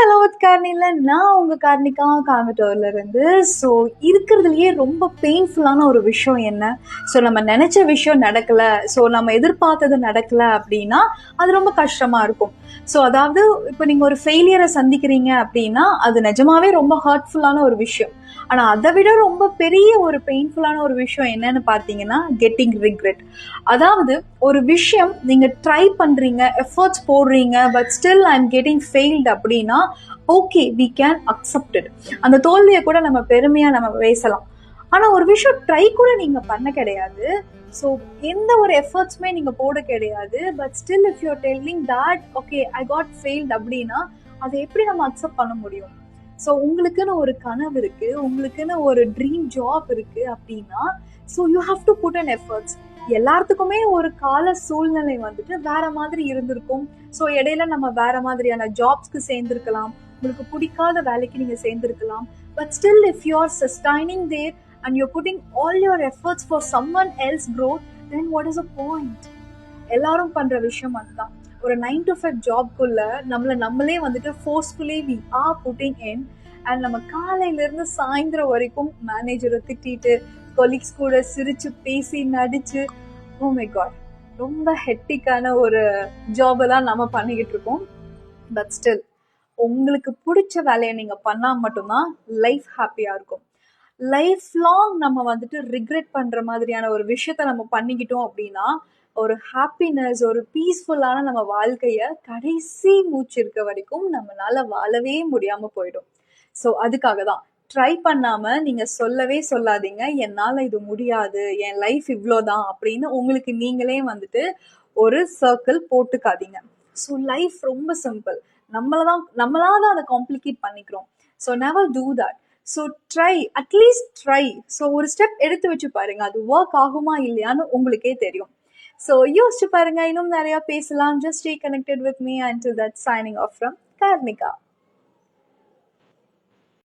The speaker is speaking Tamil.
ஹலோ கார்னில நான் உங்க கார்னிகா காமட்டோர்ல இருந்து. ஸோ இருக்கிறதுலயே ரொம்ப பெயின்ஃபுல்லான ஒரு விஷயம் என்ன? ஸோ நம்ம நினைச்ச விஷயம் நடக்கல, ஸோ நம்ம எதிர்பார்த்தது நடக்கல அப்படின்னா அது ரொம்ப கஷ்டமா இருக்கும். ஸோ அதாவது இப்போ நீங்க ஒரு ஃபெயிலியரை சந்திக்கிறீங்க அப்படின்னா அது நிஜமாவே ரொம்ப ஹர்ட்ஃபுல்லான ஒரு விஷயம். ஆனா அதை விட ரொம்ப பெரிய ஒரு பெயின்ஃபுல்லான ஒரு விஷயம் என்னன்னு பார்த்தீங்கன்னா கெட்டிங் ரிக்ரெட். அதாவது ஒரு விஷயம் நீங்க ட்ரை பண்றீங்க, எஃபர்ட்ஸ் போடுறீங்க, but still I am getting failed அப்படின்னா okay we can accept it. அந்த தோல்வியை கூட நம்ம பெருமையா நம்ம பேசலாம். ஆனா ஒரு விஷயம் ட்ரை கூட நீங்க பண்ண கிடையாது, ஸோ எந்த ஒரு எஃபர்ட்ஸுமே நீங்க போட கிடையாது, but still if you're telling that okay I got failed அப்படின்னா அதை எப்படி நம்ம அக்செப்ட் பண்ண முடியும்? ஸோ உங்களுக்குன்னு ஒரு கனவு இருக்கு, உங்களுக்குன்னு ஒரு ட்ரீம் ஜாப் இருக்கு அப்படின்னா so you have to put an efforts. எல்லாத்துக்குமே ஒரு கால சூழ்நிலை வந்துட்டு வேற மாதிரி இருந்திருக்கும். ஸோ இடையில நம்ம வேற மாதிரியான ஜாப்ஸ்க்கு சேர்ந்திருக்கலாம், உங்களுக்கு பிடிக்காத வேலைக்கு நீங்க சேர்ந்திருக்கலாம். But still if you are sustaining there and you putting all your efforts for someone else growth, then what is the point? எல்லாரும் பண்ற விஷயம் அதுதான். ஒரு 9 to 5 ஜாப்குள்ள நம்மளே வந்துட்டு forcefully we are putting in. And நம்ம காலையில இருந்து சாயந்தரம் வரைக்கும் மேனேஜரை திட்டிட்டு கொலீக்ஸ் கூட சிரிச்சு பேசி நடிச்சு ஓ மை காட் ரொம்ப ஹெக்டிக்கான ஒரு ஜாபை தான் நம்ம பண்ணிக்கிட்டு இருக்கோம். பட் ஸ்டில் உங்களுக்கு பிடிச்ச வேலையை நீங்க பண்ணா மட்டும்தான் லைஃப் ஹாப்பியா இருக்கும். லைஃப் லாங் நம்ம வந்துட்டு ரிக்ரெட் பண்ற மாதிரியான ஒரு விஷயத்த நம்ம பண்ணிக்கிட்டோம் அப்படின்னா ஒரு ஹாப்பினஸ், ஒரு பீஸ்ஃபுல்லான நம்ம வாழ்க்கைய கடைசி மூச்சு இருக்க வரைக்கும் நம்மளால வாழவே முடியாம போயிடும். ஸோ அதுக்காக தான் ட்ரை பண்ணாம நீங்க சொல்லவே சொல்லாதீங்க என்னால இது முடியாது, என் லைஃப் இவ்வளோதான் அப்படின்னு உங்களுக்கு நீங்களே வந்துட்டு ஒரு சர்க்கிள் போட்டுக்காதீங்க. ஸோ லைஃப் ரொம்ப சிம்பிள், நம்மளாதான் அதை காம்ப்ளிகேட் பண்ணிக்கிறோம். So never do that. So try, at least try. So ஒரு ஸ்டெப் எடுத்து வச்சு பாருங்க, அது ஒர்க் ஆகுமா இல்லையான்னு உங்களுக்கே தெரியும். ஸோ யோசிச்சு பாருங்க. இன்னும் நிறைய பேசலாம். Just stay connected with me. until that, signing off from Karnika.